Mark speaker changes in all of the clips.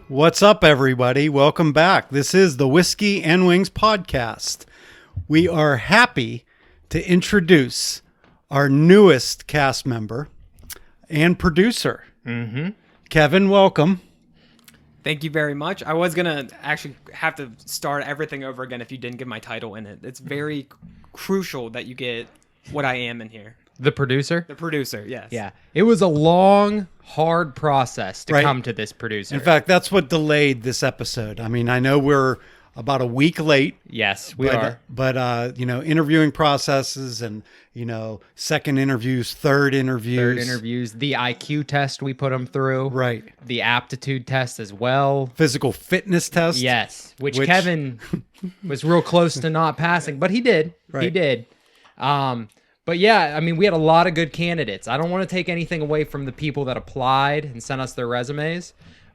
Speaker 1: What's up, everybody? Welcome back. This is the Whiskey and Wings podcast. We are happy to introduce our newest cast member and producer. Kevin, welcome.
Speaker 2: Thank you very much. I was going to actually have to start everything over again if you didn't give my title in it. It's very crucial that you get what I am in here.
Speaker 3: The producer?
Speaker 2: The producer, yes.
Speaker 3: Yeah. It was a long, hard process to
Speaker 1: Right.
Speaker 3: come to this producer.
Speaker 1: In fact, that's what delayed this episode. I mean, I know we're about a week late.
Speaker 3: Yes, we are.
Speaker 1: But, interviewing processes and, second interviews, third interviews.
Speaker 3: Third interviews, the IQ test we put him through.
Speaker 1: Right.
Speaker 3: The aptitude test as well.
Speaker 1: Physical fitness test.
Speaker 3: Yes, which Kevin was real close to not passing, but he did.
Speaker 1: Right.
Speaker 3: He did. But yeah, I mean, we had a lot of good candidates. I don't want to take anything away from the people that applied and sent us their resumes.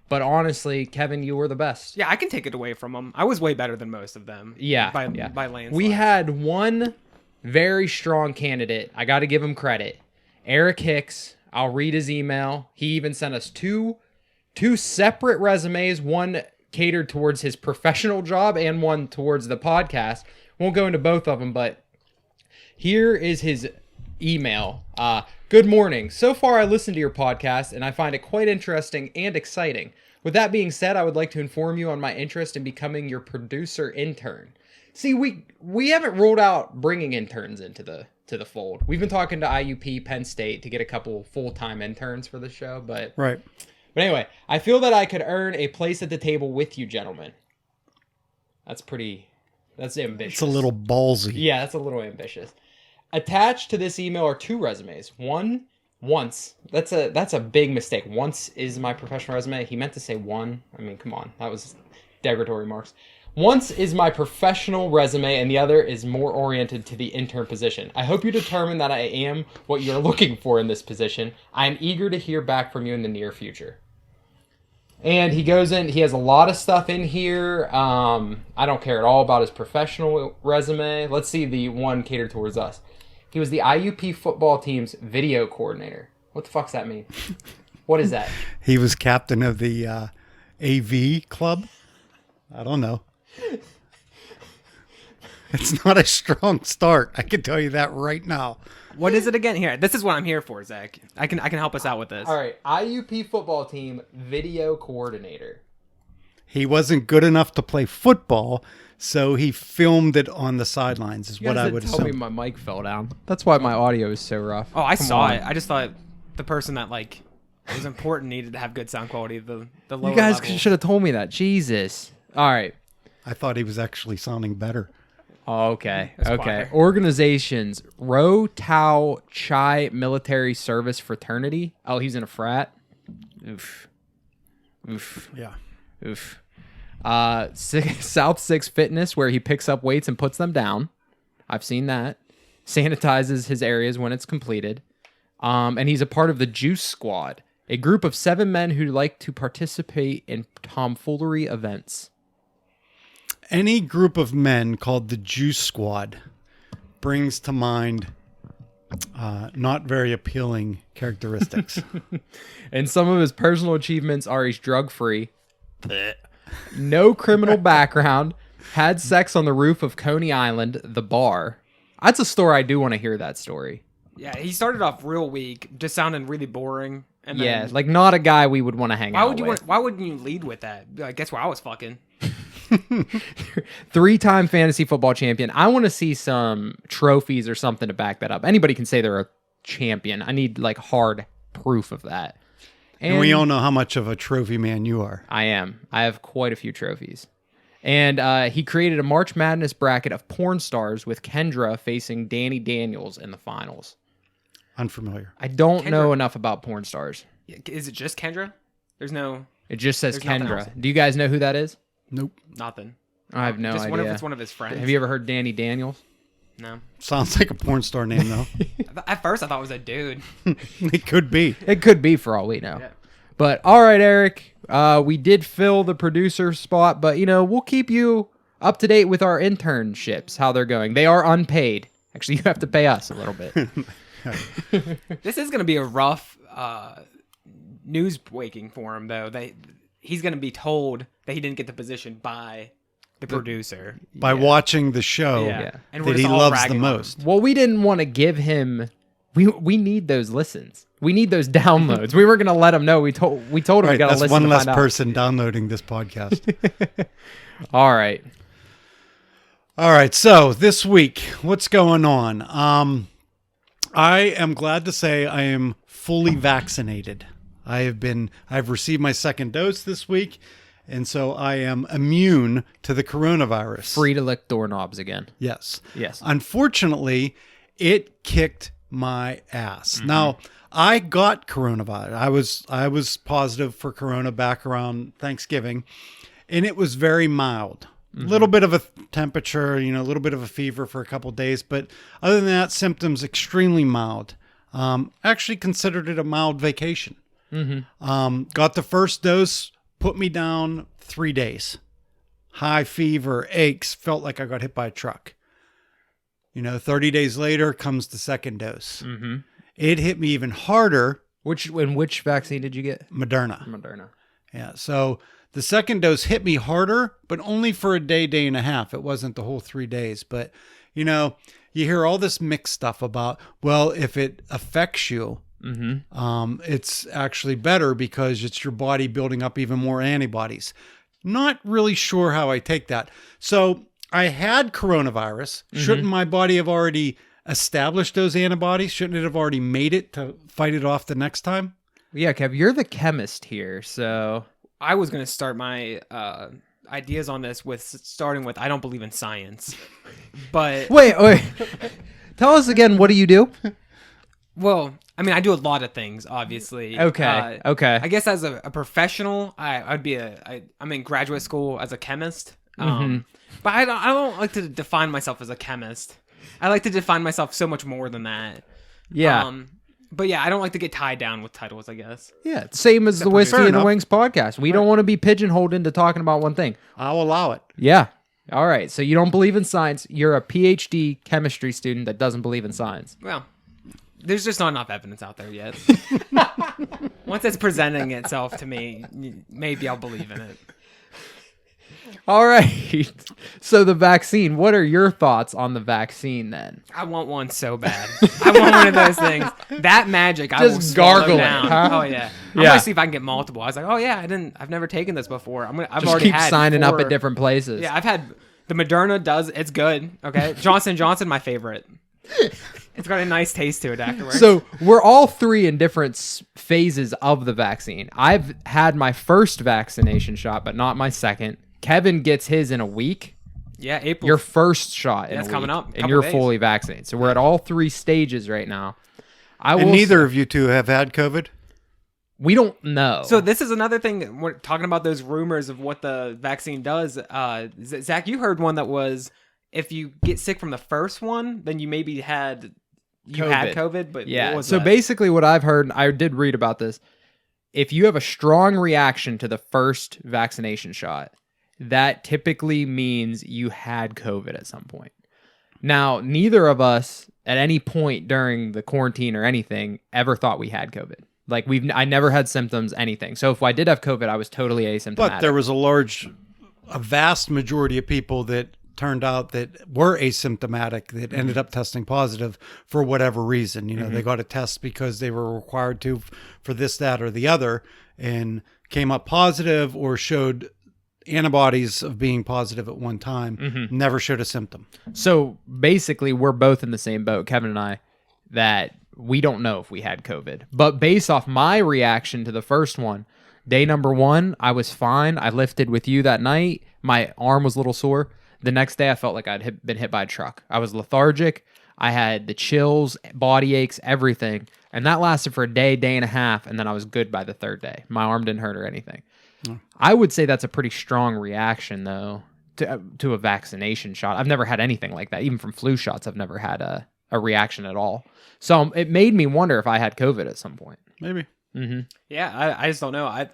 Speaker 3: But honestly, Kevin, you were the best.
Speaker 2: Yeah, I can take it away from them. I was way better than most of them.
Speaker 3: Yeah.
Speaker 2: By landslide.
Speaker 3: We had one very strong candidate. I got to give him credit. Eric Hicks. I'll read his email. He even sent us two separate resumes, one catered towards his professional job and one towards the podcast. Won't go into both of them, but here is his email. Good morning. So far, I listened to your podcast, and I find it quite interesting and exciting. With that being said, I would like to inform you on my interest in becoming your producer intern. See, we haven't ruled out bringing interns into the fold. We've been talking to IUP, Penn State, to get a couple full-time interns for the show, but
Speaker 1: Right.
Speaker 3: But anyway, I feel that I could earn a place at the table with you, gentlemen. That's ambitious.
Speaker 1: It's a little ballsy.
Speaker 3: Yeah, that's a little ambitious. Attached to this email are two resumes. Once. That's a big mistake. Once is my professional resume. He meant to say one. I mean, come on. That was derogatory remarks. Once is my professional resume, and the other is more oriented to the intern position. I hope you determine that I am what you're looking for in this position. I am eager to hear back from you in the near future. And he goes in, he has a lot of stuff in here. I don't care at all about his professional resume. Let's see the one catered towards us. He was the IUP football team's video coordinator. What the fuck's that mean? What is that?
Speaker 1: He was captain of the AV club. I don't know. It's not a strong start. I can tell you that right now.
Speaker 2: What is it again? Here, this is what I'm here for, Zach. I can help us out with this.
Speaker 3: All right, IUP football team video coordinator.
Speaker 1: He wasn't good enough to play football, so he filmed it on the sidelines, is what I would
Speaker 3: tell me
Speaker 1: assume.
Speaker 3: my mic fell down. That's why my audio is so rough.
Speaker 2: Oh, I
Speaker 3: Come
Speaker 2: saw
Speaker 3: on.
Speaker 2: it. I just thought the person that was important needed to have good sound quality. The lower
Speaker 3: You guys
Speaker 2: level.
Speaker 3: should have told me that. Jesus. All right.
Speaker 1: I thought he was actually sounding better.
Speaker 3: Oh, okay.
Speaker 2: That's
Speaker 3: Okay.
Speaker 2: choir.
Speaker 3: Organizations. Rho Tau Chi Military Service Fraternity. Oh, he's in a frat. Oof.
Speaker 1: Yeah.
Speaker 3: Oof. South 6 Fitness, where he picks up weights and puts them down. I've seen that. Sanitizes his areas when it's completed. And he's a part of the Juice Squad, a group of 7 men who like to participate in tomfoolery events.
Speaker 1: Any group of men called the Juice Squad brings to mind not very appealing characteristics.
Speaker 3: And some of his personal achievements are he's drug-free, no criminal background, had sex on the roof of Coney Island, the bar. That's a story I do want to hear that story.
Speaker 2: Yeah, he started off real weak, just sounding really boring. And
Speaker 3: Yeah,
Speaker 2: then,
Speaker 3: like not a guy we would want to hang out with.
Speaker 2: Why wouldn't you lead with that? Be like, guess where I was fucking.
Speaker 3: 3-time fantasy football champion. I want to see some trophies or something to back that up. Anybody can say they're a champion. I need like hard proof of that.
Speaker 1: And we all know how much of a trophy man you are.
Speaker 3: I am. I have quite a few trophies. And he created a March Madness bracket of porn stars with Kendra facing Danny Daniels in the finals.
Speaker 1: Unfamiliar.
Speaker 3: I don't know
Speaker 2: Kendra.
Speaker 3: enough about porn stars.
Speaker 2: Is it just Kendra? There's no
Speaker 3: It just says
Speaker 2: There's nothing else.
Speaker 3: Kendra. Do you guys know who that is?
Speaker 1: Nope.
Speaker 2: nothing.
Speaker 3: I have no
Speaker 2: Just
Speaker 3: idea.
Speaker 2: wonder if it's one of his friends.
Speaker 3: Have you ever heard Danny Daniels?
Speaker 2: No.
Speaker 1: Sounds like a porn star name, though.
Speaker 2: At first, I thought it was a dude.
Speaker 1: It could be.
Speaker 3: It could be for all we know.
Speaker 2: Yeah.
Speaker 3: But all right, Eric, we did fill the producer spot, but we'll keep you up to date with our internships, how they're going. They are unpaid. Actually, you have to pay us a little bit.
Speaker 2: This is going to be a rough news waking for him, though. he's going to be told that he didn't get the position by the producer.
Speaker 1: By watching the show
Speaker 2: Yeah. And we're
Speaker 1: that
Speaker 2: just
Speaker 1: he
Speaker 2: all
Speaker 1: loves the
Speaker 2: ragging on him.
Speaker 1: most.
Speaker 3: Well, we didn't want to give him. We need those listens. We need those downloads. We were gonna let him know. We told him we got to
Speaker 1: That's
Speaker 3: listen.
Speaker 1: one
Speaker 3: to
Speaker 1: less
Speaker 3: find out.
Speaker 1: person downloading this podcast.
Speaker 3: All right.
Speaker 1: All right, so this week, what's going on? I am glad to say I am fully vaccinated. I've received my second dose this week, and so I am immune to the coronavirus.
Speaker 3: Free to lick doorknobs again.
Speaker 1: Yes.
Speaker 3: Yes.
Speaker 1: Unfortunately, it kicked my ass.
Speaker 3: Mm-hmm.
Speaker 1: Now, I got coronavirus. I was positive for corona back around Thanksgiving, and it was very mild. A little bit of a temperature, a little bit of a fever for a couple of days, but other than that, symptoms extremely mild. Actually considered it a mild vacation. Got the first dose, put me down 3 days. High fever, aches, felt like I got hit by a truck. 30 days later comes the second dose. It hit me even harder.
Speaker 3: Which vaccine did you get?
Speaker 1: Moderna.
Speaker 3: Moderna.
Speaker 1: Yeah, so the second dose hit me harder, but only for a day and a half. It wasn't the whole 3 days. But, you hear all this mixed stuff about, well, if it affects you, it's actually better because it's your body building up even more antibodies. Not really sure how I take that. So I had coronavirus. Shouldn't my body have already established those antibodies? Shouldn't it have already made it to fight it off the next time?
Speaker 3: Yeah, Kev, you're the chemist here, so
Speaker 2: I was going to start my ideas on this starting with I don't believe in science. But
Speaker 3: wait. Tell us again. What do you do?
Speaker 2: well, I mean, I do a lot of things, obviously.
Speaker 3: Okay. Okay.
Speaker 2: I guess as a professional, I'm in graduate school as a chemist. But I don't like to define myself as a chemist. I like to define myself so much more than that.
Speaker 3: Yeah.
Speaker 2: But yeah, I don't like to get tied down with titles, I guess.
Speaker 3: Yeah. Same as the Whiskey
Speaker 1: Fair
Speaker 3: and the
Speaker 1: enough.
Speaker 3: Wings podcast. We don't want to be pigeonholed into talking about one thing.
Speaker 1: I'll allow it.
Speaker 3: Yeah. All right. So you don't believe in science. You're a PhD chemistry student that doesn't believe in science.
Speaker 2: Well, there's just not enough evidence out there yet. Once it's presenting itself to me, maybe I'll believe in it.
Speaker 3: All right. So the vaccine. What are your thoughts on the vaccine then?
Speaker 2: I want one so bad. I want one of those things. That magic, I will
Speaker 3: Just
Speaker 2: swallow
Speaker 3: gargle it,
Speaker 2: down.
Speaker 3: huh?
Speaker 2: Oh yeah. I'm
Speaker 3: Yeah.
Speaker 2: gonna see if I can get multiple. I was like, oh yeah, I've never taken this before. I've
Speaker 3: Just
Speaker 2: already
Speaker 3: keep
Speaker 2: had
Speaker 3: signing up
Speaker 2: 4.
Speaker 3: at different places.
Speaker 2: Yeah, I've had the Moderna. It's good. Okay, Johnson & Johnson, my favorite. It's got a nice taste to it afterwards.
Speaker 3: So we're all three in different phases of the vaccine. I've had my first vaccination shot, but not my second. Kevin gets his in a week.
Speaker 2: yeah, April.
Speaker 3: Your first shot in
Speaker 2: That's
Speaker 3: a
Speaker 2: coming
Speaker 3: week,
Speaker 2: up.
Speaker 3: and
Speaker 2: Couple
Speaker 3: you're
Speaker 2: days.
Speaker 3: fully vaccinated. So we're at all 3 stages right now.
Speaker 1: And neither of you two have had COVID?
Speaker 3: We don't know.
Speaker 2: So this is another thing that we're talking about, those rumors of what the vaccine does. Zach, you heard one that was if you get sick from the first one, then you maybe had COVID. But
Speaker 3: yeah.
Speaker 2: what was
Speaker 3: So
Speaker 2: that?
Speaker 3: basically, what I've heard, and I did read about this. If you have a strong reaction to the first vaccination shot, that typically means you had COVID at some point. Now, neither of us at any point during the quarantine or anything ever thought we had COVID. Like I never had symptoms, anything. So if I did have COVID, I was totally asymptomatic.
Speaker 1: But there was a vast majority of people that turned out that were asymptomatic that ended up testing positive for whatever reason. They got a test because they were required to for this, that, or the other, and came up positive or showed antibodies of being positive at one time, never showed a symptom.
Speaker 3: So basically, we're both in the same boat, Kevin and I, that we don't know if we had COVID. But based off my reaction to the first one, day number 1, I was fine. I lifted with you that night. My arm was a little sore. The next day, I felt like I'd been hit by a truck. I was lethargic. I had the chills, body aches, everything. And that lasted for a day and a half, and then I was good by the 3rd day. My arm didn't hurt or anything. I would say that's a pretty strong reaction, though, to a vaccination shot. I've never had anything like that. Even from flu shots, I've never had a reaction at all. So it made me wonder if I had COVID at some point.
Speaker 1: Maybe.
Speaker 2: Yeah, I just don't know. I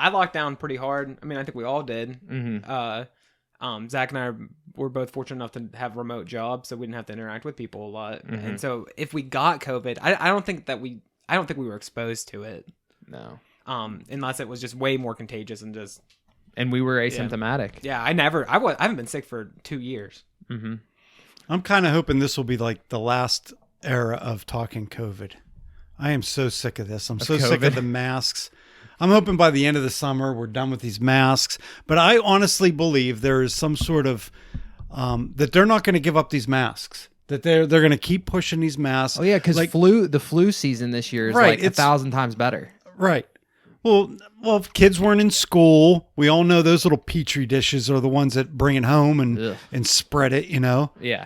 Speaker 2: locked down pretty hard. I mean, I think we all did. Zach and I were both fortunate enough to have remote jobs, so we didn't have to interact with people a lot. And so if we got COVID, I don't think we were exposed to it.
Speaker 3: No.
Speaker 2: unless it was just way more contagious and just.
Speaker 3: And we were asymptomatic.
Speaker 2: Yeah, I haven't been sick for 2 years.
Speaker 3: Mm-hmm.
Speaker 1: I'm kind of hoping this will be like the last era of talking COVID. I am so sick of this. I'm so sick of the masks. I'm hoping by the end of the summer we're done with these masks. But I honestly believe there is some sort of that they're not going to give up these masks. That they're going to keep pushing these masks.
Speaker 3: Oh yeah, because the flu season this year is like 1,000 times better.
Speaker 1: Right. Well, if kids weren't in school, we all know those little petri dishes are the ones that bring it home and spread it. You know.
Speaker 3: Yeah.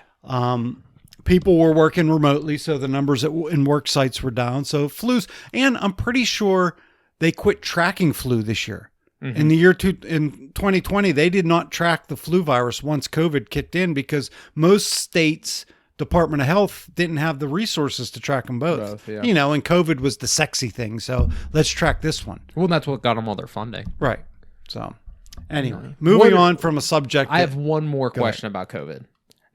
Speaker 1: People were working remotely, so the numbers in work sites were down. So flus, and I'm pretty sure they quit tracking flu this year. Mm-hmm. In the year in 2020, they did not track the flu virus once COVID kicked in because most states' Department of Health didn't have the resources to track them both.
Speaker 3: Yeah.
Speaker 1: You know, and COVID was the sexy thing. So let's track this one.
Speaker 3: Well, that's what got them all their funding.
Speaker 1: Right. So anyway, moving on from a subject.
Speaker 3: I have one more question about COVID.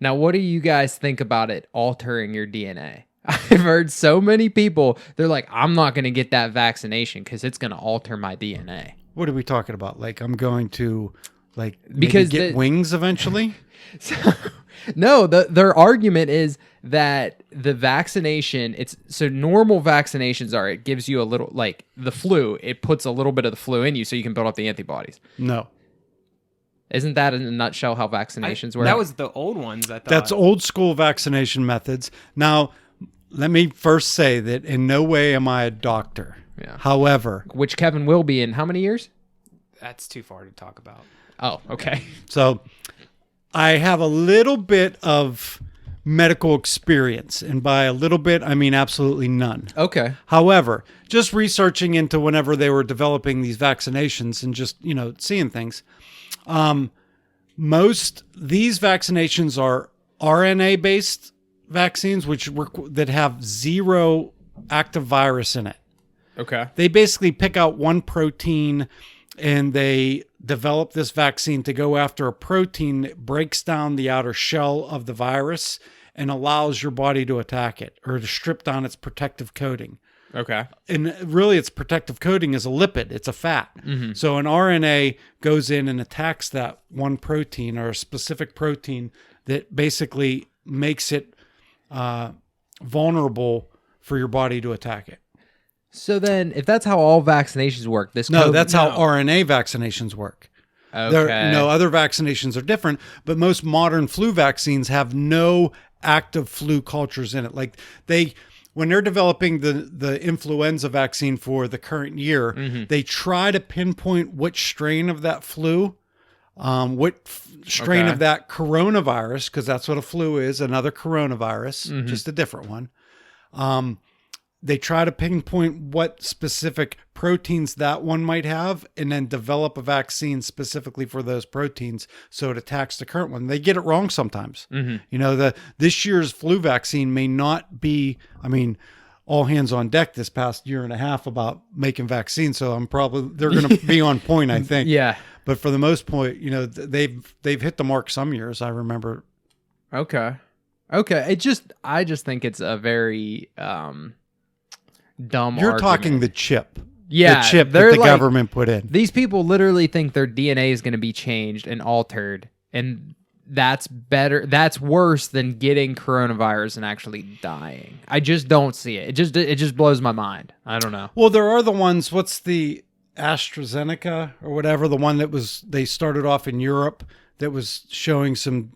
Speaker 3: Now, what do you guys think about it altering your DNA? I've heard so many people, they're like, I'm not going to get that vaccination because it's going to alter my DNA.
Speaker 1: What are we talking about? Like, I'm going to
Speaker 3: because
Speaker 1: get wings eventually?
Speaker 3: No, their argument is that the vaccination, normal vaccinations are, it gives you a little, like the flu, it puts a little bit of the flu in you so you can build up the antibodies.
Speaker 1: No.
Speaker 3: Isn't that in a nutshell how vaccinations work?
Speaker 2: That was the old ones, I thought.
Speaker 1: That's old school vaccination methods. Now, let me first say that in no way am I a doctor.
Speaker 3: Yeah.
Speaker 1: However,
Speaker 3: which Kevin will be in how many years?
Speaker 2: That's too far to talk about.
Speaker 3: Oh, okay.
Speaker 1: So I have a little bit of medical experience, and by a little bit, I mean absolutely none.
Speaker 3: Okay.
Speaker 1: However, just researching into whenever they were developing these vaccinations and just, seeing things, most these vaccinations are RNA-based vaccines, that have zero active virus in it.
Speaker 3: Okay.
Speaker 1: They basically pick out one protein and they develop this vaccine to go after a protein that breaks down the outer shell of the virus and allows your body to attack it or to strip down its protective coating.
Speaker 3: Okay.
Speaker 1: And really its protective coating is a lipid. It's a fat. Mm-hmm. So an RNA goes in and attacks that one protein or a specific protein that basically makes it vulnerable for your body to attack it.
Speaker 3: So then, if that's how all vaccinations work,
Speaker 1: that's how RNA vaccinations work.
Speaker 3: Okay.
Speaker 1: Other vaccinations are different, but most modern flu vaccines have no active flu cultures in it. Like when they're developing the influenza vaccine for the current year, mm-hmm. they try to pinpoint which strain of that flu, strain of that coronavirus, because that's what a flu is, another coronavirus, mm-hmm. just a different one. They try to pinpoint what specific proteins that one might have and then develop a vaccine specifically for those proteins so it attacks the current one. They get it wrong sometimes. Mm-hmm. This year's flu vaccine may not be, all hands on deck this past year and a half about making vaccines. So they're going to be on point, I think.
Speaker 3: Yeah.
Speaker 1: But for the most part, they've hit the mark some years, I remember.
Speaker 3: Okay. I just think it's a very, dumb
Speaker 1: You're
Speaker 3: argument.
Speaker 1: talking the chip.
Speaker 3: Yeah,
Speaker 1: the chip that the government put in.
Speaker 3: These people literally think their DNA is going to be changed and altered, and that's worse than getting coronavirus and actually dying. I just don't see it. It just blows my mind. I don't know.
Speaker 1: Well, there are the ones, what's the AstraZeneca or whatever, the one that they started off in Europe that was showing some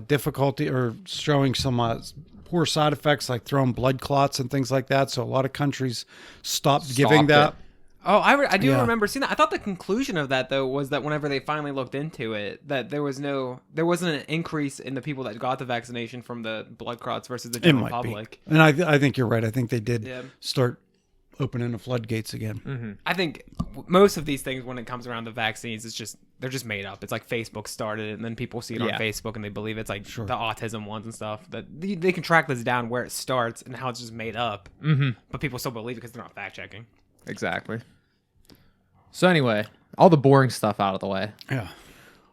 Speaker 1: difficulty or showing some poor side effects like throwing blood clots and things like that. So a lot of countries stopped giving that.
Speaker 2: Oh, I do remember seeing that. I thought the conclusion of that though was that whenever they finally looked into it, that there wasn't an increase in the people that got the vaccination from the blood clots versus the general public.
Speaker 1: And I think you're right. I think they did start opening the floodgates again.
Speaker 2: Mm-hmm. I think most of these things when it comes around the vaccines, they're just made up. It's like Facebook started it, and then people see it on Facebook and they believe it's like the autism ones and stuff. That they can track this down where it starts and how it's just made up. Mm-hmm. But people still believe it because they're not fact checking.
Speaker 3: Exactly. So anyway, all the boring stuff out of the way.
Speaker 1: Yeah.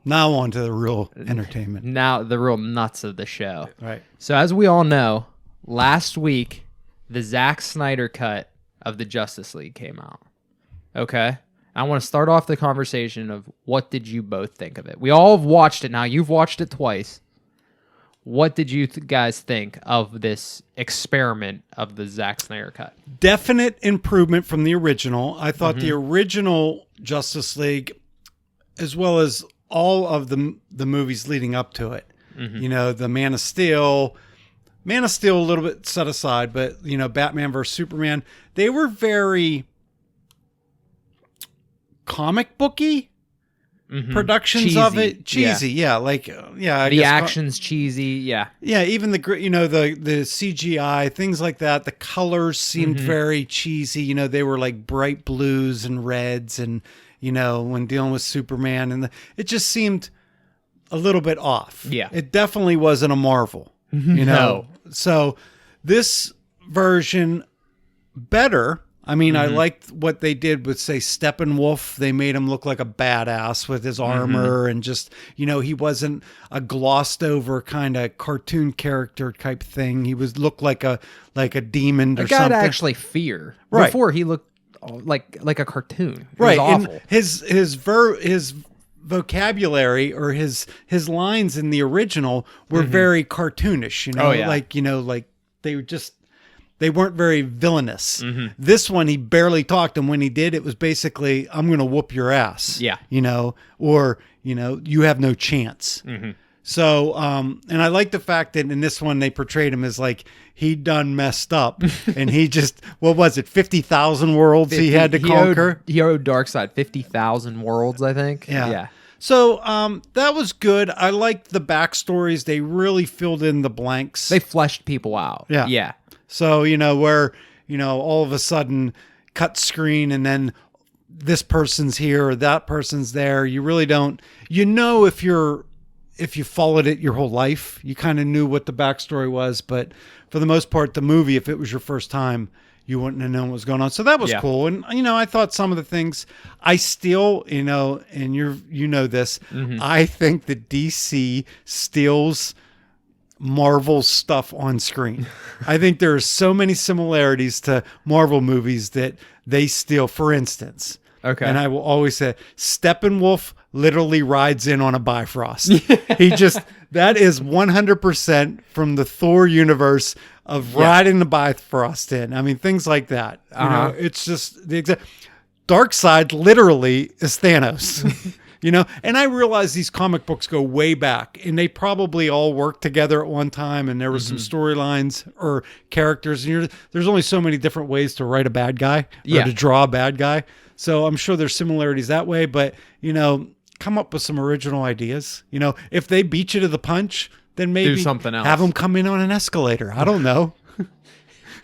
Speaker 1: Now on to the real entertainment.
Speaker 3: Now the real nuts of the show.
Speaker 1: Right.
Speaker 3: So as we all know, last week the Zack Snyder cut of the Justice League came out. Okay. I want to start off the conversation of what did you both think of it? We all have watched it now. You've watched it twice. What did you guys think of this experiment of the Zack Snyder cut?
Speaker 1: Definite improvement from the original. I thought the original Justice League, as well as all of the movies leading up to it, you know, the Man of Steel a little bit set aside, but, you know, Batman versus Superman, they were very comic booky productions
Speaker 3: Cheesy.
Speaker 1: of it. Cheesy. Yeah. Like, I
Speaker 3: The
Speaker 1: guess
Speaker 3: action's cheesy. Yeah.
Speaker 1: yeah, even the CGI, things like that. The colors seemed very cheesy. You know, they were like bright blues and reds, and you know, when dealing with Superman, and it just seemed a little bit off.
Speaker 3: Yeah.
Speaker 1: It definitely wasn't a Marvel. You know, so this version better. I mean, I liked what they did with, say, Steppenwolf. They made him look like a badass with his armor and just, you know, he wasn't a glossed over kind of cartoon character type thing. He looked like a demon or
Speaker 3: A guy
Speaker 1: something.
Speaker 3: to actually fear.
Speaker 1: Right.
Speaker 3: Before he looked like a cartoon. It
Speaker 1: Right.
Speaker 3: was awful.
Speaker 1: And his vocabulary or his lines in the original were very cartoonish, you know,
Speaker 3: Oh, yeah.
Speaker 1: like, you know, like they weren't very villainous. This one, he barely talked. And when he did, it was basically, I'm going to whoop your ass.
Speaker 3: Yeah.
Speaker 1: You know, or, you know, you have no chance. So, and I like the fact that in this one, they portrayed him as like, he done messed up and he just, what was it? 50,000 worlds he had to conquer.
Speaker 3: He owed Darkseid 50,000 worlds, I think.
Speaker 1: Yeah. So, that was good. I liked the backstories. They really filled in the blanks.
Speaker 3: They fleshed people out.
Speaker 1: Yeah.
Speaker 3: Yeah.
Speaker 1: So, you know, where, you know, all of a sudden cut screen and then this person's here or that person's there. You really don't, you know, if you followed it your whole life, you kind of knew what the backstory was. But for the most part, the movie, if it was your first time, you wouldn't have known what was going on. So that was cool. And, you know, I thought some of the things I still, you know, and you know this, I think that DC steals Marvel's stuff on screen. I think there are so many similarities to Marvel movies that they steal. For instance, and I will always say, Steppenwolf literally rides in on a Bifrost. He just, that is 100% from the Thor universe of riding the Bifrost in. I mean, things like that. You know, it's just the exact. Darkseid literally is Thanos. You know, and I realize these comic books go way back and they probably all worked together at one time and there was some storylines or characters. And there's only so many different ways to write a bad guy or to draw a bad guy. So I'm sure there's similarities that way, but, you know, come up with some original ideas. You know, if they beat you to the punch, then maybe
Speaker 3: do something else.
Speaker 1: Have them come in on an escalator. I don't know.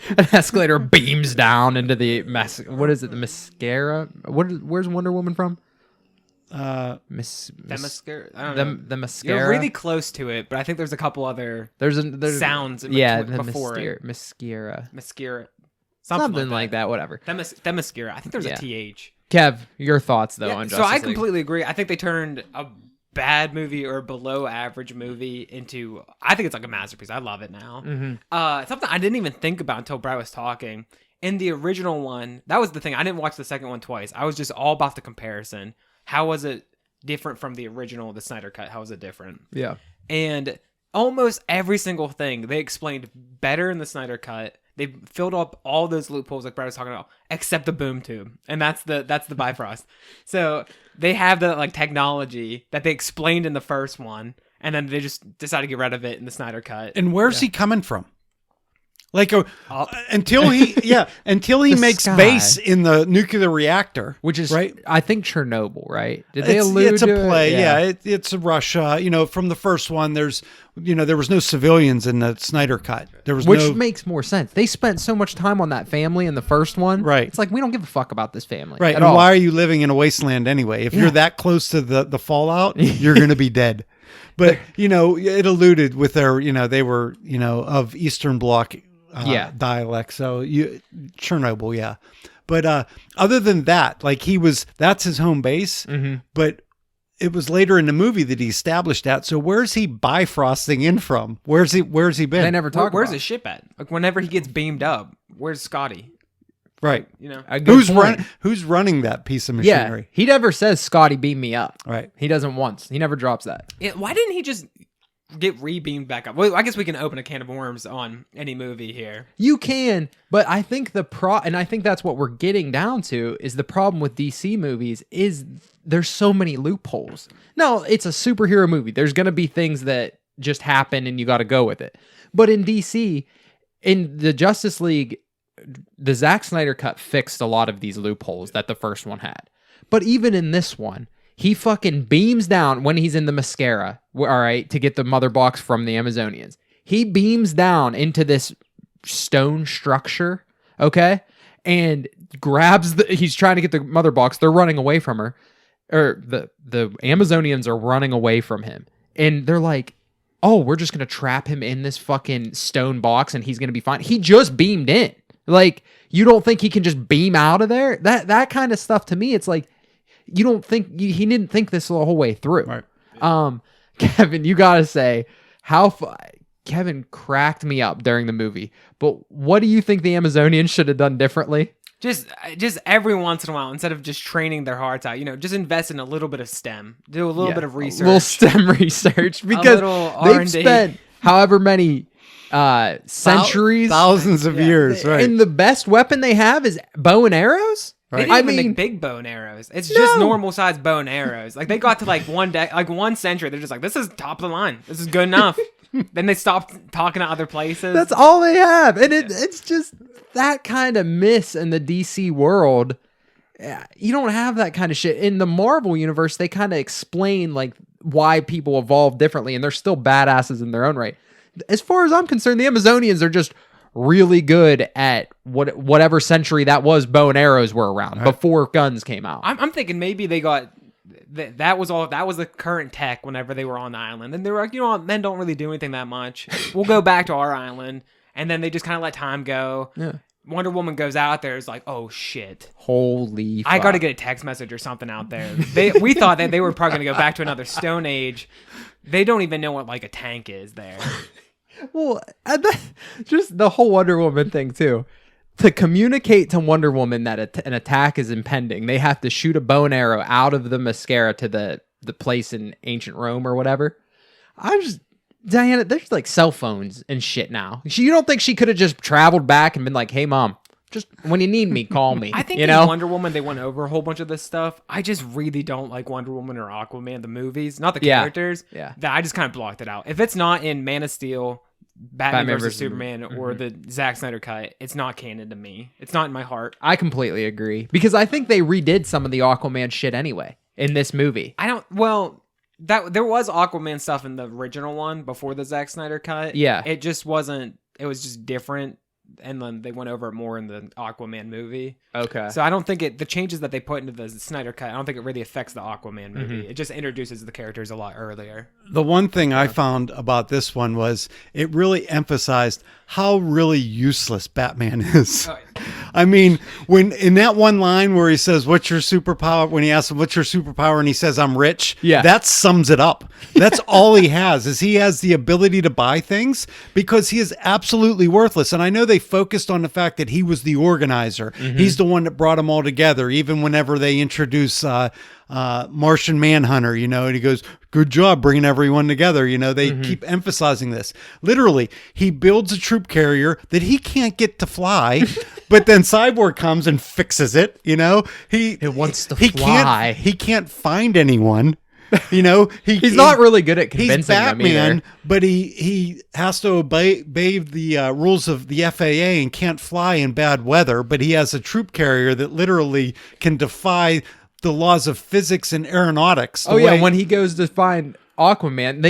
Speaker 3: An escalator beams down into the what is it? The mascara? Where's Wonder Woman from?
Speaker 2: The mascara. I don't know.
Speaker 3: The mascara.
Speaker 2: You're really close to it, but I think there's a couple other
Speaker 3: there's
Speaker 2: sounds.
Speaker 3: before
Speaker 2: it.
Speaker 3: Mascara.
Speaker 2: Something
Speaker 3: like that. Whatever.
Speaker 2: The mascara. I think there's a TH.
Speaker 3: Kev, your thoughts though on Justice
Speaker 2: So I
Speaker 3: League.
Speaker 2: completely agree. I think they turned a bad movie or below average movie into, I think it's like a masterpiece. I love it now. Something I didn't even think about until Brad was talking. In the original one, that was the thing. I didn't watch the second one twice. I was just all about the comparison. How was it different from the original, the Snyder Cut? How was it different?
Speaker 3: Yeah.
Speaker 2: And almost every single thing they explained better in the Snyder Cut. They filled up all those loopholes like Brad was talking about, except the boom tube, and that's the Bifrost. So they have the like technology that they explained in the first one, and then they just decided to get rid of it in the Snyder Cut.
Speaker 1: And where's he coming from? Like until he makes
Speaker 3: sky.
Speaker 1: base in the nuclear reactor,
Speaker 3: Which is
Speaker 1: right.
Speaker 3: I think Chernobyl, right? Did they allude
Speaker 1: it's a
Speaker 3: to
Speaker 1: play,
Speaker 3: it?
Speaker 1: yeah. It's Russia. You know, from the first one, there was no civilians in the Snyder Cut. There was
Speaker 3: Which makes more sense. They spent so much time on that family in the first one.
Speaker 1: Right.
Speaker 3: It's like we don't give a fuck about this family.
Speaker 1: right.
Speaker 3: At
Speaker 1: And
Speaker 3: all.
Speaker 1: why are you living in a wasteland anyway? If you're that close to the fallout, you're going to be dead. But you know, it alluded with their, you know, they were, you know, of Eastern Bloc. Dialect. So Chernobyl, yeah. But other than that, like that's his home base. But it was later in the movie that he established that. So where's he bifrosting in from? Where's he been?
Speaker 3: They never talk.
Speaker 2: Where's
Speaker 3: about
Speaker 2: his ship at? Like whenever he gets beamed up, where's Scotty?
Speaker 1: Right.
Speaker 2: You know,
Speaker 3: A good point.
Speaker 1: Who's running that piece of
Speaker 3: Yeah,
Speaker 1: machinery?
Speaker 3: he never says, Scotty, beam me up.
Speaker 1: Right.
Speaker 3: He doesn't once. He never drops that.
Speaker 2: why didn't he just get re-beamed back up? Well, I guess we can open a can of worms on any movie here.
Speaker 3: You can, but I think and I think that's what we're getting down to, is the problem with DC movies is there's so many loopholes. No, it's a superhero movie. There's going to be things that just happen and you got to go with it. But in DC, in the Justice League, the Zack Snyder cut fixed a lot of these loopholes that the first one had. But even in this one, he fucking beams down when he's in the mascara, all right, to get the mother box from the Amazonians. He beams down into this stone structure, okay, and grabs he's trying to get the mother box. They're running away from her, or the Amazonians are running away from him, and they're like, oh, we're just gonna trap him in this fucking stone box and he's gonna be fine. He just beamed in. Like, you don't think he can just beam out of there? That kind of stuff, to me, it's like, you don't think he didn't think this the whole way through.
Speaker 1: Right.
Speaker 3: Kevin, you gotta say Kevin cracked me up during the movie. But what do you think the Amazonians should have done differently?
Speaker 2: Just every once in a while, instead of just training their hearts out, just invest in a little bit of STEM. Do a little bit of research.
Speaker 3: A little STEM research, because they've spent however many centuries,
Speaker 1: thousands of years, right?
Speaker 3: And the best weapon they have is bow and arrows.
Speaker 2: Right. They didn't even make big bow and arrows. It's just normal sized bow and arrows. Like, they got to like 1 century. They're just like, this is top of the line. This is good enough. Then they stopped talking to other places.
Speaker 3: That's all they have. And it's just that kind of miss in the DC world. You don't have that kind of shit. In the Marvel universe, they kind of explain like why people evolve differently, and they're still badasses in their own right. As far as I'm concerned, the Amazonians are just really good at whatever century that was bow and arrows were around before guns came out.
Speaker 2: I'm thinking maybe they got that was the current tech whenever they were on the island, and they were like, men don't really do anything that much. We'll go back to our island, and then they just kind of let time go.
Speaker 3: Yeah.
Speaker 2: Wonder Woman goes out there, is like, oh shit,
Speaker 3: holy fuck.
Speaker 2: I got to get a text message or something out there. We thought that they were probably going to go back to another Stone Age. They don't even know what like a tank is there.
Speaker 3: Well, just the whole Wonder Woman thing too. To communicate to Wonder Woman that an attack is impending, they have to shoot a bow and arrow out of the mascara to the place in ancient Rome or whatever. Diana, there's like cell phones and shit now. You don't think she could have just traveled back and been like, hey mom, just when you need me, call me.
Speaker 2: I think in Wonder Woman, they went over a whole bunch of this stuff. I just really don't like Wonder Woman or Aquaman, the movies, not the characters.
Speaker 3: Yeah.
Speaker 2: That I just kind of blocked it out. If it's not in Man of Steel, Batman vs. Superman, or the Zack Snyder cut, it's not canon to me. It's not in my heart.
Speaker 3: I completely agree. Because I think they redid some of the Aquaman shit anyway in this movie.
Speaker 2: There was Aquaman stuff in the original one before the Zack Snyder cut.
Speaker 3: Yeah.
Speaker 2: It just wasn't, it was just different. And then they went over it more in the Aquaman movie.
Speaker 3: Okay.
Speaker 2: So I don't think the changes that they put into the Snyder cut, I don't think it really affects the Aquaman movie.
Speaker 3: Mm-hmm.
Speaker 2: It just introduces the characters a lot earlier.
Speaker 1: The one thing I found about this one was it really emphasized how really useless Batman is.
Speaker 2: Oh, yeah.
Speaker 1: I mean, when in that one line where he says, what's your superpower? When he asks him, what's your superpower? And he says, I'm rich.
Speaker 3: Yeah.
Speaker 1: That sums it up. That's all he has, is he has the ability to buy things, because he is absolutely worthless. And I know they focused on the fact that he was the organizer. Mm-hmm. He's the one that brought them all together. Even whenever they introduce Martian Manhunter, and he goes, good job bringing everyone together. They keep emphasizing this. Literally, he builds a troop carrier that he can't get to fly, but then Cyborg comes and fixes it.
Speaker 3: It wants to fly.
Speaker 1: He can't find anyone.
Speaker 3: He's not really good at convincing
Speaker 1: he's Batman,
Speaker 3: them either.
Speaker 1: But he has to obey the rules of the FAA and can't fly in bad weather. But he has a troop carrier that literally can defy the laws of physics and aeronautics.
Speaker 3: When he goes to find Aquaman,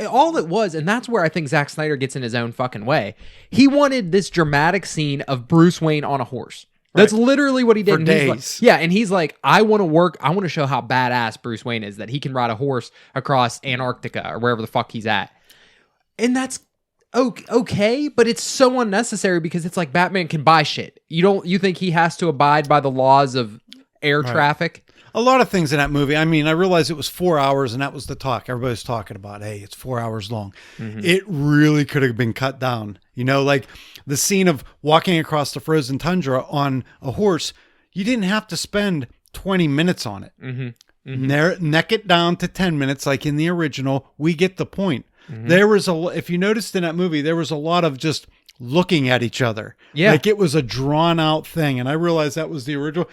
Speaker 3: all it was, and that's where I think Zack Snyder gets in his own fucking way. He wanted this dramatic scene of Bruce Wayne on a horse. That's literally what he did.
Speaker 1: For days.
Speaker 3: And he's like, I want to show how badass Bruce Wayne is, that he can ride a horse across Antarctica or wherever the fuck he's at. And that's okay, but it's so unnecessary, because it's like Batman can buy shit. You think he has to abide by the laws of air traffic?
Speaker 1: a lot of things in that movie. I mean, I realized it was 4 hours and that was the talk. Everybody's talking about, hey, it's 4 hours long. It really could have been cut down. You know, like the scene of walking across the frozen tundra on a horse, you didn't have to spend 20 minutes on it. Neck it down to 10 minutes like in the original. We get the point. There was if you noticed in that movie, there was a lot of just looking at each other.
Speaker 3: Yeah.
Speaker 1: Like it was a drawn out thing. And I realized that was the original.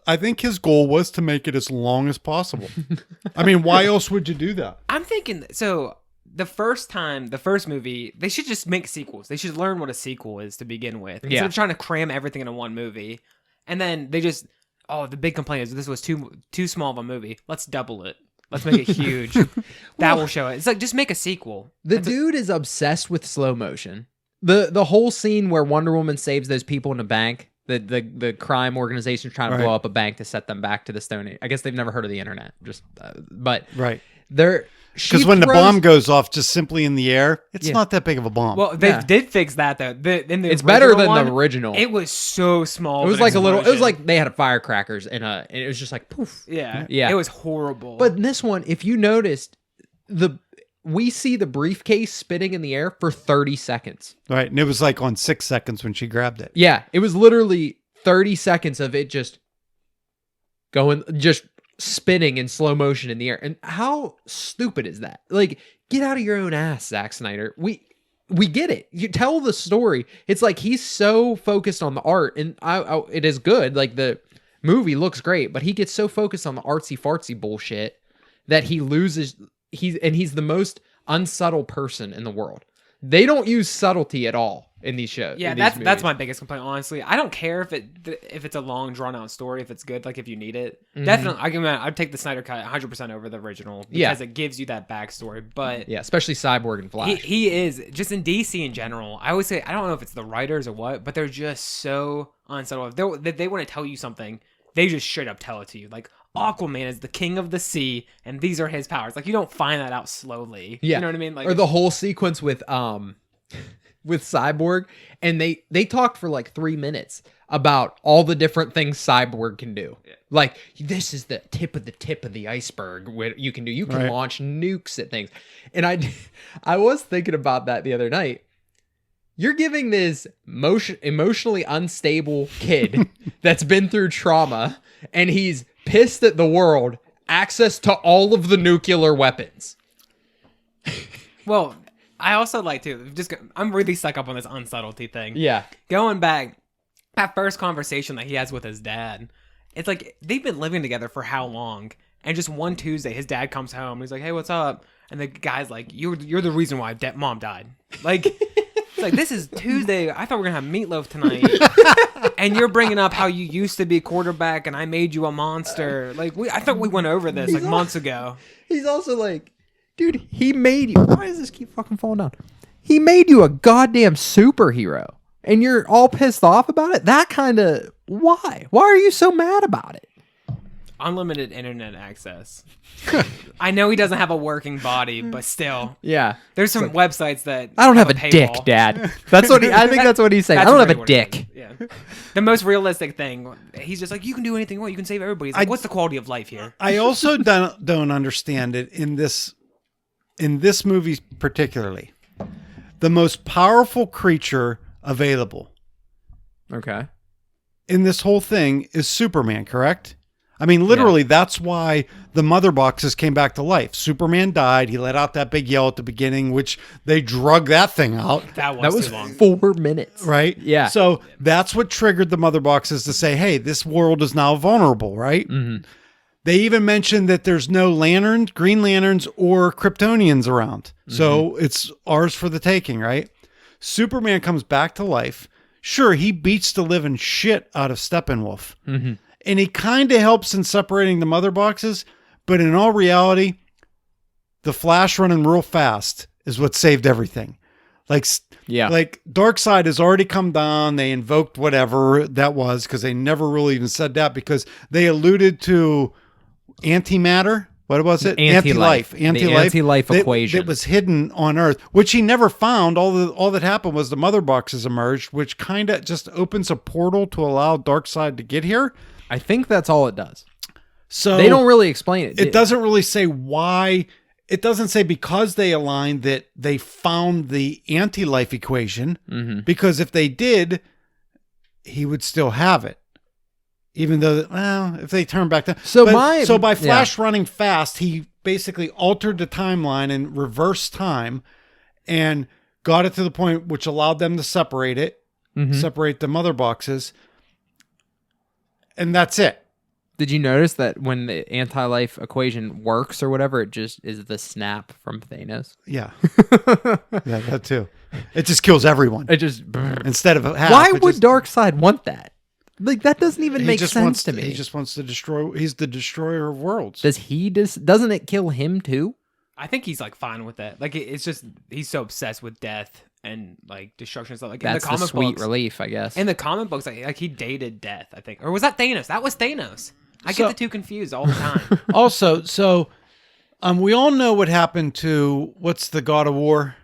Speaker 1: I think his goal was to make it as long as possible. I mean, why else would you do that?
Speaker 2: I'm thinking, so the first movie, they should just make sequels. They should learn what a sequel is to begin with. Instead of trying to cram everything into one movie. And then they just, the big complaint is this was too small of a movie. Let's double it. Let's make it huge. That will show it. It's like, just make a sequel.
Speaker 3: Dude is obsessed with slow motion. The whole scene where Wonder Woman saves those people in a bank, the crime organization trying to blow up a bank to set them back to the Stone Age. I guess they've never heard of the internet. But they're...
Speaker 1: Because when the bomb goes off just simply in the air, it's not that big of a bomb.
Speaker 2: Well, they did fix that though.
Speaker 3: It's better than the original.
Speaker 2: It was so small.
Speaker 3: It was like a little. It was like they had firecrackers and it was just like poof.
Speaker 2: Yeah.
Speaker 3: It
Speaker 2: was horrible.
Speaker 3: But in this one, if you noticed, we see the briefcase spinning in the air for 30 seconds.
Speaker 1: Right, and it was like on 6 seconds when she grabbed it.
Speaker 3: Yeah, it was literally 30 seconds of it just spinning in slow motion in the air. And how stupid is that? Like, get out of your own ass, Zack Snyder. We get it. You tell the story. It's like he's so focused on the art, and it is good. Like the movie looks great, but he gets so focused on the artsy fartsy bullshit that he loses. He's the most unsubtle person in the world. They don't use subtlety at all in these shows.
Speaker 2: Yeah, that's my biggest complaint. Honestly, I don't care if it's a long drawn out story. If it's good, like if you need it, definitely. I'd take the Snyder cut 100% over the original because it gives you that backstory. But
Speaker 3: especially Cyborg and Flash.
Speaker 2: He is just in DC in general. I always say I don't know if it's the writers or what, but they're just so unsubtle. If they want to tell you something, they just straight up tell it to you. Like Aquaman is the king of the sea, and these are his powers. Like you don't find that out slowly.
Speaker 3: Yeah.
Speaker 2: You know what I mean? Like,
Speaker 3: or the whole sequence with Cyborg, and they talked for like 3 minutes about all the different things Cyborg can do. Yeah. Like this is the tip of the iceberg. What you can do, you can launch nukes at things. And I was thinking about that the other night. You're giving this emotionally unstable kid that's been through trauma, and he's pissed at the world, access to all of the nuclear weapons.
Speaker 2: Well, I also like to I'm really stuck up on this unsubtlety thing.
Speaker 3: Yeah.
Speaker 2: Going back, that first conversation that he has with his dad, it's like they've been living together for how long? And just one Tuesday, his dad comes home. And he's like, "Hey, what's up?" And the guy's like, "You're the reason why mom died." Like, it's like, this is Tuesday. I thought we were gonna have meatloaf tonight, and you're bringing up how you used to be quarterback, and I made you a monster. Like, I thought we went over this like months ago.
Speaker 3: He's also like, dude, he made you. Why does this keep fucking falling down? He made you a goddamn superhero, and you're all pissed off about it? That kind of... Why? Why are you so mad about it?
Speaker 2: Unlimited internet access. I know he doesn't have a working body, but still.
Speaker 3: Yeah.
Speaker 2: There's some websites that
Speaker 3: I don't have a dick, Dad. That's what I think that's what he's saying. I don't have a dick.
Speaker 2: Yeah. The most realistic thing. He's just like, you can do anything you want. You can save everybody. He's like, what's the quality of life here?
Speaker 1: I also don't understand it in this movie particularly. The most powerful creature available.
Speaker 3: Okay.
Speaker 1: In this whole thing is Superman, correct? I mean, literally, that's why the mother boxes came back to life. Superman died. He let out that big yell at the beginning, which they drug that thing out.
Speaker 2: That was too long.
Speaker 3: 4 minutes.
Speaker 1: Right?
Speaker 3: Yeah.
Speaker 1: So that's what triggered the mother boxes to say, hey, this world is now vulnerable, right?
Speaker 3: Mm-hmm.
Speaker 1: They even mentioned that there's no lanterns, Green Lanterns, or Kryptonians around. Mm-hmm. So it's ours for the taking, right? Superman comes back to life. Sure, he beats the living shit out of Steppenwolf. Mm-hmm. And he kind of helps in separating the mother boxes, but in all reality, the Flash running real fast is what saved everything. Like Darkseid has already come down. They invoked whatever that was, because they never really even said that, because they alluded to antimatter. What was it?
Speaker 3: Anti-life. The anti-life equation.
Speaker 1: That was hidden on Earth, which he never found. All that happened was the mother boxes emerged, which kind of just opens a portal to allow Darkseid to get here.
Speaker 3: I think that's all it does.
Speaker 1: So
Speaker 3: They don't really explain it.
Speaker 1: it doesn't really say why. It doesn't say because they aligned that they found the anti-life equation, because if they did, he would still have it. Even though, well, if they turn back to
Speaker 3: So
Speaker 1: by Flash running fast, he basically altered the timeline in reverse time and got it to the point which allowed them to separate it, separate the mother boxes, and that's it.
Speaker 3: Did you notice that when the anti-life equation works or whatever, it just is the snap from Thanos?
Speaker 1: Yeah, yeah, that too. It just kills everyone.
Speaker 3: It just
Speaker 1: Instead of half.
Speaker 3: Why would Darkseid want that? Like, that doesn't even make sense to me.
Speaker 1: He just wants to destroy. He's the destroyer of worlds.
Speaker 3: Does he doesn't it kill him too?
Speaker 2: I think he's like fine with that. Like it's just he's so obsessed with death and like destruction and stuff. Like
Speaker 3: That's
Speaker 2: in the
Speaker 3: the
Speaker 2: comic
Speaker 3: sweet
Speaker 2: books,
Speaker 3: relief, I guess.
Speaker 2: in the comic books, like he dated death. I think, or was that Thanos? That was Thanos. I get the two confused all the time.
Speaker 1: Also, so we all know what happened to what's the god of war?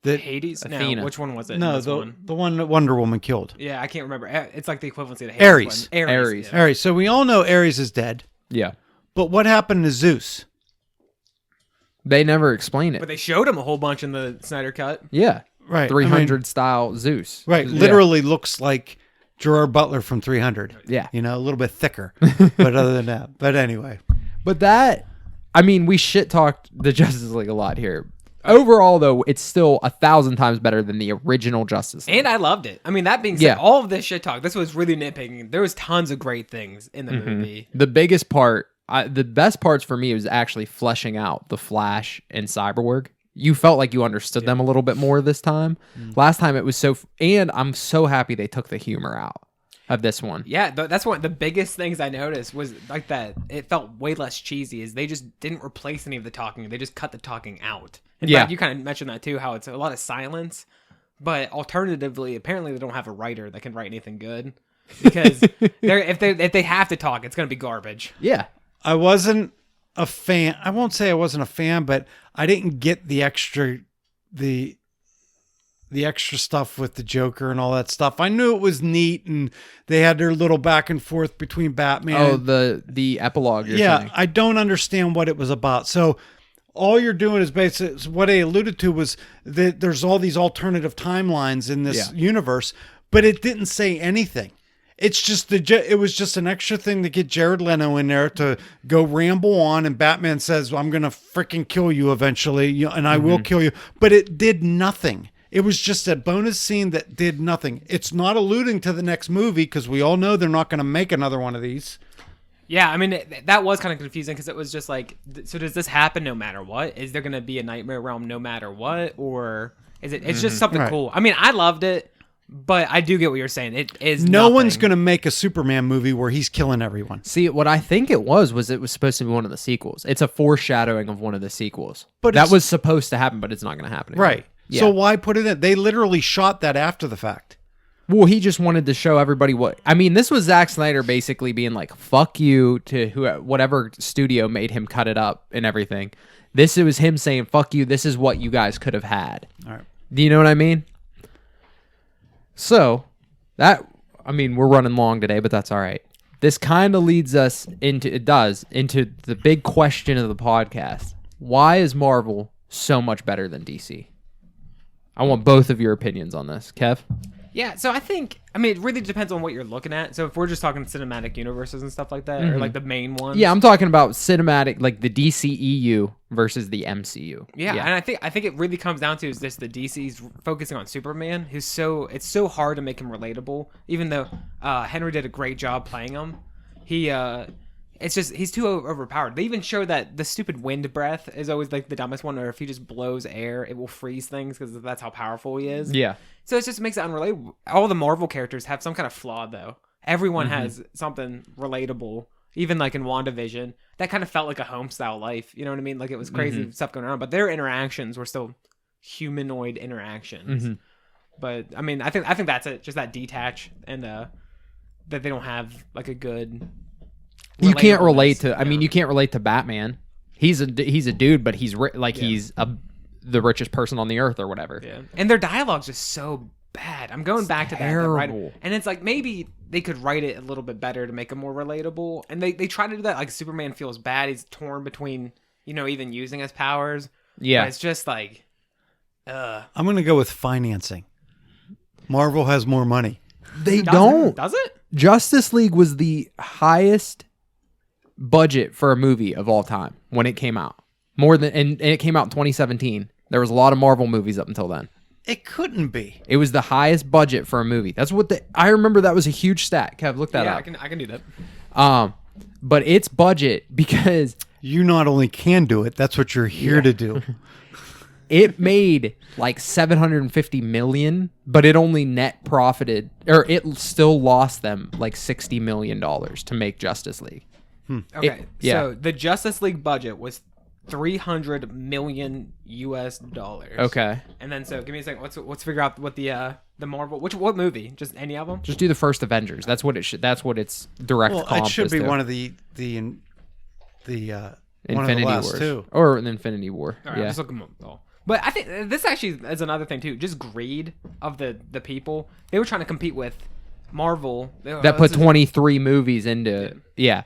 Speaker 1: That
Speaker 2: Hades?
Speaker 3: Athena.
Speaker 2: No, which one was it?
Speaker 1: no,
Speaker 2: This one?
Speaker 1: the one that Wonder Woman killed.
Speaker 2: Yeah, I can't remember. It's like the equivalency of the
Speaker 1: Ares.
Speaker 2: Hades one.
Speaker 3: Ares.
Speaker 2: Yeah.
Speaker 1: Ares. So we all know Ares is dead.
Speaker 3: Yeah.
Speaker 1: But what happened to Zeus?
Speaker 3: They never explain it.
Speaker 2: But they showed him a whole bunch in the Snyder Cut.
Speaker 3: Yeah.
Speaker 1: Right.
Speaker 3: 300 style Zeus.
Speaker 1: Right.
Speaker 3: Yeah.
Speaker 1: Literally looks like Gerard Butler from 300.
Speaker 3: Yeah.
Speaker 1: You know, a little bit thicker. But other than that. But anyway.
Speaker 3: But that, I mean, we shit talked the Justice League a lot here. Overall, though, it's still 1,000 times better than the original Justice League.
Speaker 2: And I loved it. I mean, that being said,
Speaker 3: Yeah.
Speaker 2: all of this shit talk, this was really nitpicking. There was tons of great things in the movie.
Speaker 3: The biggest part, the best parts for me was actually fleshing out the Flash and Cyborg. You felt like you understood them a little bit more this time. Last time it was and I'm so happy they took the humor out of this one.
Speaker 2: Yeah, that's one of the biggest things I noticed was like that. It felt way less cheesy. Is they just didn't replace any of the talking. They just cut the talking out. In fact, you kind of mentioned that too. How it's a lot of silence, but alternatively, apparently they don't have a writer that can write anything good because if they have to talk, it's gonna be garbage.
Speaker 3: Yeah.
Speaker 1: I wasn't a fan. I won't say I wasn't a fan, but I didn't get the extra stuff with the Joker and all that stuff. I knew it was neat, and they had their little back and forth between Batman.
Speaker 3: Oh, the epilogue. You're saying.
Speaker 1: I don't understand what it was about. So all you're doing is basically what I alluded to was that there's all these alternative timelines in this universe, but it didn't say anything. It's just it was just an extra thing to get Jared Leto in there to go ramble on, and Batman says, well, "I'm gonna freaking kill you eventually, and I will kill you," but it did nothing. It was just a bonus scene that did nothing. It's not alluding to the next movie because we all know they're not going to make another one of these.
Speaker 2: Yeah, I mean that was kind of confusing because it was just like, so does this happen no matter what? Is there going to be a Nightmare Realm no matter what, or is it? It's just something cool. I mean, I loved it. But I do get what you're saying. It is
Speaker 1: no one's going to make a Superman movie where he's killing everyone.
Speaker 3: See, what I think it was it was supposed to be one of the sequels. It's a foreshadowing of one of the sequels.
Speaker 1: But
Speaker 3: that was supposed to happen, but it's not going to happen anymore.
Speaker 1: Right.
Speaker 3: Yeah.
Speaker 1: So why put it in? They literally shot that after the fact.
Speaker 3: Well, he just wanted to show everybody what... I mean, this was Zack Snyder basically being like, fuck you to whatever studio made him cut it up and everything. It was him saying, fuck you, this is what you guys could have had.
Speaker 1: All right.
Speaker 3: Do you know what I mean? So, we're running long today, but that's all right. This kind of leads us into the big question of the podcast. Why is Marvel so much better than DC? I want both of your opinions on this. Kev?
Speaker 2: Yeah, so I think, it really depends on what you're looking at. So if we're just talking cinematic universes and stuff like that, or like the main ones.
Speaker 3: Yeah, I'm talking about cinematic, like the DCEU versus the MCU.
Speaker 2: Yeah, and I think it really comes down to is this: the DC's focusing on Superman, it's so hard to make him relatable. Even though Henry did a great job playing him, he's too overpowered. They even show that the stupid wind breath is always like the dumbest one, or if he just blows air, it will freeze things because that's how powerful he is.
Speaker 3: Yeah.
Speaker 2: So it just makes it unrelatable. All the Marvel characters have some kind of flaw, though. Everyone has something relatable. Even like in WandaVision, that kind of felt like a home-style life. You know what I mean? Like it was crazy stuff going on, but their interactions were still humanoid interactions. But I think that's it. Just that detach and that they don't have like a good.
Speaker 3: You can't relate to. I mean, you can't relate to Batman. He's a dude, but he's the richest person on the earth or whatever.
Speaker 2: Yeah, and their dialogue's just so bad. I'm going back to that
Speaker 3: terrible.
Speaker 2: right, and it's like maybe they could write it a little bit better to make it more relatable. And they try to do that. Like Superman feels bad. He's torn between even using his powers.
Speaker 3: Yeah.
Speaker 2: But it's just like,
Speaker 1: I'm going to go with financing. Marvel has more money.
Speaker 3: They don't.
Speaker 2: Does it?
Speaker 3: Justice League was the highest budget for a movie of all time when it came out. And it came out in 2017. There was a lot of Marvel movies up until then.
Speaker 1: It couldn't be.
Speaker 3: It was the highest budget for a movie. That's what I remember. That was a huge stat. Kev, look that up.
Speaker 2: I can do that.
Speaker 3: But its budget, because
Speaker 1: You not only can do it, that's what you're here to do.
Speaker 3: it made like 750 million, but it only net profited, or it still lost them like $60 million to make Justice League.
Speaker 2: Okay,
Speaker 3: yeah.
Speaker 2: so the Justice League budget was $300 million US.
Speaker 3: Okay.
Speaker 2: And then give me a second. Let's figure out what the Marvel what movie? Just any of them?
Speaker 3: Just do the first Avengers. That's what it should. That's what its direct
Speaker 1: Well,
Speaker 3: comp
Speaker 1: it should
Speaker 3: is
Speaker 1: be
Speaker 3: to.
Speaker 1: one of the one of the
Speaker 3: Infinity
Speaker 1: last
Speaker 3: Wars
Speaker 1: two.
Speaker 3: or an Infinity War.
Speaker 2: All right,
Speaker 3: Yeah.
Speaker 2: just look them up all. But I think this actually is another thing too. Just greed of the people. They were trying to compete with Marvel.
Speaker 3: That put 23 movies into yeah.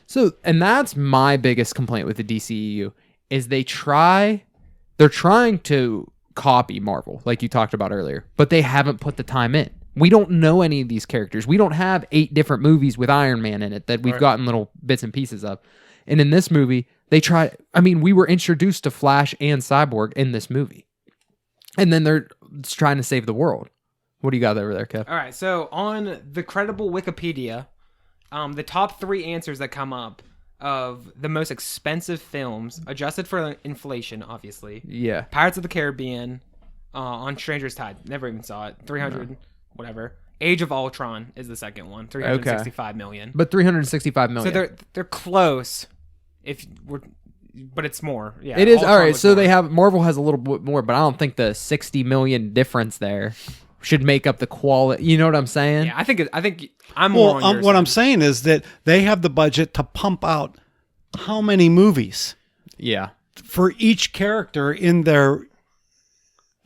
Speaker 3: So, and that's my biggest complaint with the DCEU is they're trying to copy Marvel, like you talked about earlier, but they haven't put the time in. We don't know any of these characters. We don't have 8 different movies with Iron Man in it that we've gotten little bits and pieces of. And in this movie, we were introduced to Flash and Cyborg in this movie. And then they're trying to save the world. What do you got over there, Kev?
Speaker 2: All right, so on the credible Wikipedia, the top 3 answers that come up of the most expensive films, adjusted for inflation, obviously.
Speaker 3: Yeah.
Speaker 2: Pirates of the Caribbean, On Stranger's Tide, never even saw it. 300, whatever. Age of Ultron is the second one, 365 million.
Speaker 3: But 365 million.
Speaker 2: So they're close. But it's more. Yeah,
Speaker 3: it is
Speaker 2: Ultron
Speaker 3: all right.
Speaker 2: was
Speaker 3: So
Speaker 2: more.
Speaker 3: Marvel has a little bit more, but I don't think the 60 million difference there should make up the quality. You know what I'm saying?
Speaker 2: Yeah, I think I'm more on your
Speaker 1: what
Speaker 2: side.
Speaker 1: I'm saying is that they have the budget to pump out how many movies
Speaker 3: Yeah.
Speaker 1: for each character in their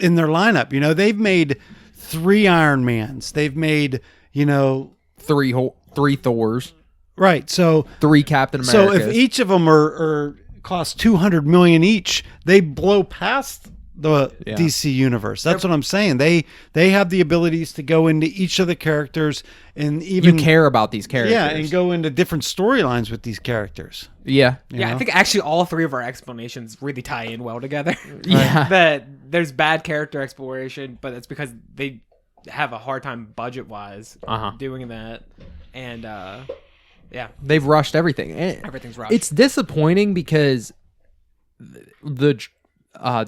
Speaker 1: lineup. They've made 3 Iron Mans. They've made,
Speaker 3: 3 Thors,
Speaker 1: right. So
Speaker 3: 3 Captain
Speaker 1: so
Speaker 3: Americas.
Speaker 1: if each of them are cost 200 million each, they blow past the DC universe. That's what I'm saying. They have the abilities to go into each of the characters and even
Speaker 3: you care about these characters.
Speaker 1: yeah, and go into different storylines with these characters.
Speaker 3: Yeah.
Speaker 2: Yeah, I think actually all 3 of our explanations really tie in well together.
Speaker 3: Yeah.
Speaker 2: That there's bad character exploration, but it's because they have a hard time budget-wise doing that. And, yeah.
Speaker 3: They've rushed everything.
Speaker 2: Everything's rushed.
Speaker 3: It's disappointing because the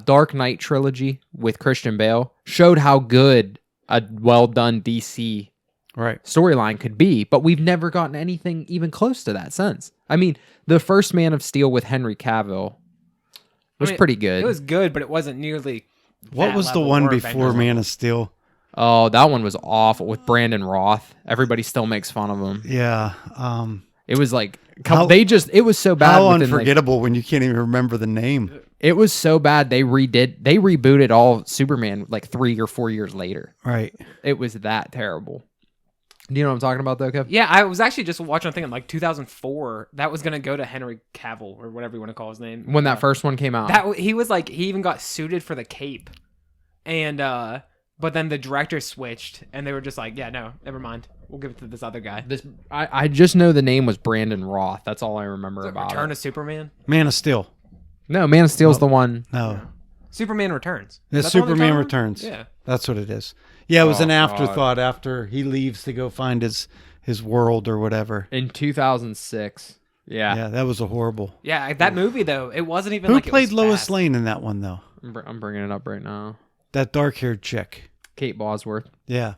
Speaker 3: Dark Knight trilogy with Christian Bale showed how good a well-done DC storyline could be, but we've never gotten anything even close to that since. I mean, the first Man of Steel with Henry Cavill was pretty good.
Speaker 2: It was good, but it wasn't nearly.
Speaker 1: What
Speaker 2: that
Speaker 1: was the
Speaker 2: level
Speaker 1: one
Speaker 2: or
Speaker 1: before
Speaker 2: Avengers
Speaker 1: Man
Speaker 2: level.
Speaker 1: of Steel?
Speaker 3: Oh, that one was awful with Brandon Roth. Everybody still makes fun of him.
Speaker 1: Yeah.
Speaker 3: It was like
Speaker 1: How-
Speaker 3: it was so bad.
Speaker 1: How
Speaker 3: within, like,
Speaker 1: unforgettable when you can't even remember the name.
Speaker 3: it was so bad they rebooted all Superman like 3 or 4 years later.
Speaker 1: Right.
Speaker 3: It was that terrible. Do you know what I'm talking about though, Kev?
Speaker 2: Yeah, I was actually just watching a thing in like 2004 that was gonna go to Henry Cavill or whatever you want to call his name.
Speaker 3: When that first one came out.
Speaker 2: He was like he even got suited for the cape, and but then the director switched and they were just like, yeah, no, never mind, we'll give it to this other guy.
Speaker 3: I just know the name was Brandon Roth. That's all I remember about
Speaker 2: Return
Speaker 3: it.
Speaker 2: of Superman.
Speaker 1: Man of Steel.
Speaker 3: No, Man of Steel's the one.
Speaker 1: No.
Speaker 2: Superman Returns.
Speaker 1: It's
Speaker 2: Is that the one they're
Speaker 1: Superman
Speaker 2: talking about?
Speaker 1: Returns.
Speaker 2: Yeah.
Speaker 1: That's what it is. Yeah, it was an
Speaker 3: Oh,
Speaker 1: afterthought after he leaves to go find his world or whatever.
Speaker 3: In 2006. Yeah.
Speaker 1: Yeah, that was a horrible.
Speaker 2: Yeah, that movie though, it wasn't even
Speaker 1: Who
Speaker 2: like
Speaker 1: played
Speaker 2: it was
Speaker 1: Lois
Speaker 2: fast.
Speaker 1: Lane in that one though?
Speaker 3: I'm bringing it up right now.
Speaker 1: That dark-haired chick.
Speaker 3: Kate Bosworth.
Speaker 1: Yeah.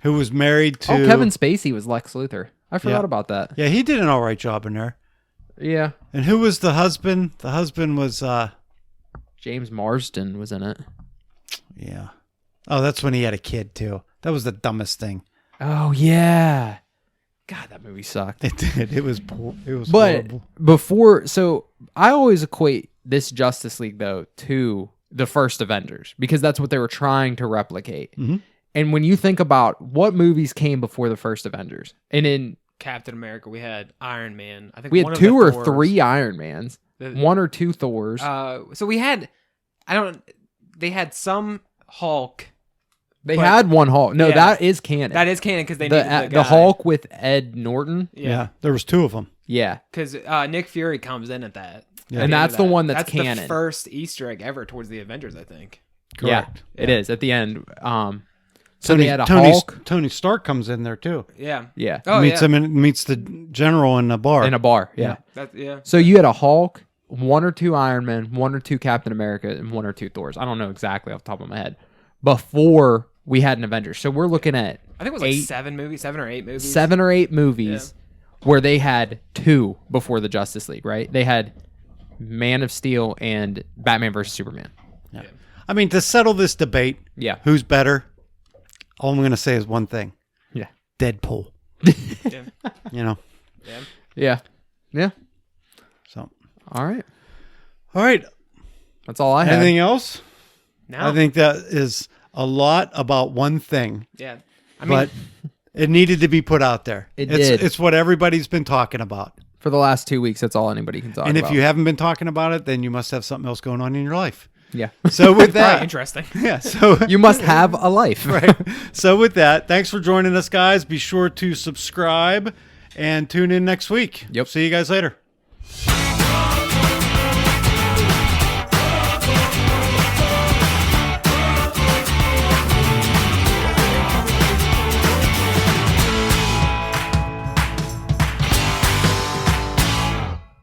Speaker 1: Who was married to
Speaker 3: Oh, Kevin Spacey was Lex Luthor. I forgot
Speaker 1: Yeah.
Speaker 3: about that.
Speaker 1: Yeah, he did an all right job in there.
Speaker 3: Yeah.
Speaker 1: And who was the husband? The husband was
Speaker 3: James Marsden was in it.
Speaker 1: yeah. Oh, that's when he had a kid too. That was the dumbest thing.
Speaker 3: Oh, yeah. God, that movie sucked.
Speaker 1: It did. It was
Speaker 3: But
Speaker 1: horrible.
Speaker 3: before, so I always equate this Justice League though to the first Avengers because that's what they were trying to replicate. And when you think about what movies came before the first Avengers, and in
Speaker 2: Captain America, we had Iron Man. I think
Speaker 3: we
Speaker 2: one
Speaker 3: had
Speaker 2: of the
Speaker 3: 2 or
Speaker 2: Thors.
Speaker 3: 3 Iron Mans, 1 or 2 Thors.
Speaker 2: So we had, they had some Hulk.
Speaker 3: They
Speaker 2: but-
Speaker 3: had 1 Hulk. No,
Speaker 2: Yeah.
Speaker 3: that is canon.
Speaker 2: That is canon because they needed the
Speaker 3: the
Speaker 2: guy.
Speaker 3: Hulk with Ed Norton.
Speaker 1: Yeah. There was 2 of them.
Speaker 3: Yeah.
Speaker 2: Because Nick Fury comes in at that.
Speaker 3: And
Speaker 2: At the
Speaker 3: that's
Speaker 2: end
Speaker 3: the
Speaker 2: of that.
Speaker 3: one that's
Speaker 2: That's
Speaker 3: canon.
Speaker 2: the first Easter egg ever towards the Avengers, I think.
Speaker 1: Correct.
Speaker 3: Yeah, it is at the end. So they had a Hulk.
Speaker 1: Tony Stark comes in there too.
Speaker 2: Yeah.
Speaker 3: Yeah.
Speaker 2: Oh,
Speaker 1: meets
Speaker 2: yeah.
Speaker 1: him and meets the general in a bar.
Speaker 3: In a bar. Yeah.
Speaker 2: Yeah.
Speaker 3: So you had a Hulk, 1 or 2 Iron Man, 1 or 2 Captain America, and 1 or 2 Thors. I don't know exactly off the top of my head. Before we had an Avengers. So we're looking at
Speaker 2: I think it was like 7 or 8 movies.
Speaker 3: 7 or 8 movies where they had 2 before the Justice League, right? They had Man of Steel and Batman versus Superman.
Speaker 1: Yeah. I mean, to settle this debate,
Speaker 3: Yeah.
Speaker 1: who's better? All I'm going to say is one thing.
Speaker 3: Yeah.
Speaker 1: Deadpool.
Speaker 2: Yeah.
Speaker 1: You know.
Speaker 2: Yeah.
Speaker 3: Yeah. Yeah.
Speaker 1: So,
Speaker 3: All right.
Speaker 1: all right.
Speaker 3: That's all I had.
Speaker 1: Anything else?
Speaker 2: Now,
Speaker 1: I think that is a lot about one thing,
Speaker 2: yeah. I mean,
Speaker 1: but it needed to be put out there.
Speaker 3: It did.
Speaker 1: It's what everybody's been talking about.
Speaker 3: For the last 2 weeks, that's all anybody can talk
Speaker 1: And
Speaker 3: about.
Speaker 1: if you haven't been talking about it, then you must have something else going on in your life.
Speaker 3: Yeah.
Speaker 1: So with
Speaker 2: very
Speaker 1: that,
Speaker 2: interesting.
Speaker 1: yeah. So
Speaker 3: You must have a life.
Speaker 1: right. So with that, thanks for joining us, guys. Be sure to subscribe and tune in next week.
Speaker 3: Yep.
Speaker 1: See you guys later.